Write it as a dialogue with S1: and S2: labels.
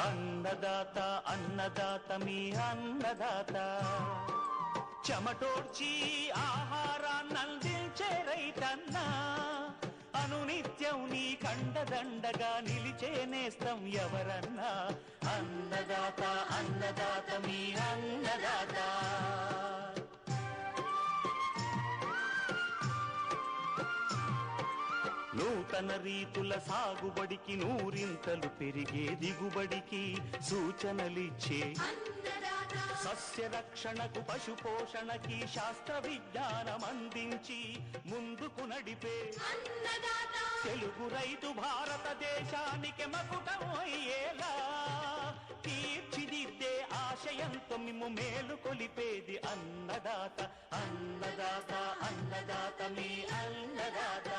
S1: అన్నదాత అన్నదాత మీ అన్నదాత చెమటోడ్చి ఆహారాన్నందించే రైతన్నా అనునిత్యం నీ కండదండగా నిలిచే నేస్తం ఎవరన్నా అన్నదాత అన్నదాత మీ అన్నదాత నూతన రీతుల సాగుబడికి నూరింతలు పెరిగే దిగుబడికి సూచనలిచ్చే సస్య రక్షణకు పశు పోషణకి శాస్త్ర విజ్ఞానం అందించి ముందుకు నడిపే తెలుగు రైతు భారతదేశానికి మకుటం అయ్యేలా తీర్చిదిద్దే ఆశయంతో మిమ్ము మేలు కొలిపేది అన్నదాత అన్నదాత అన్నదాత మీ అన్నదాత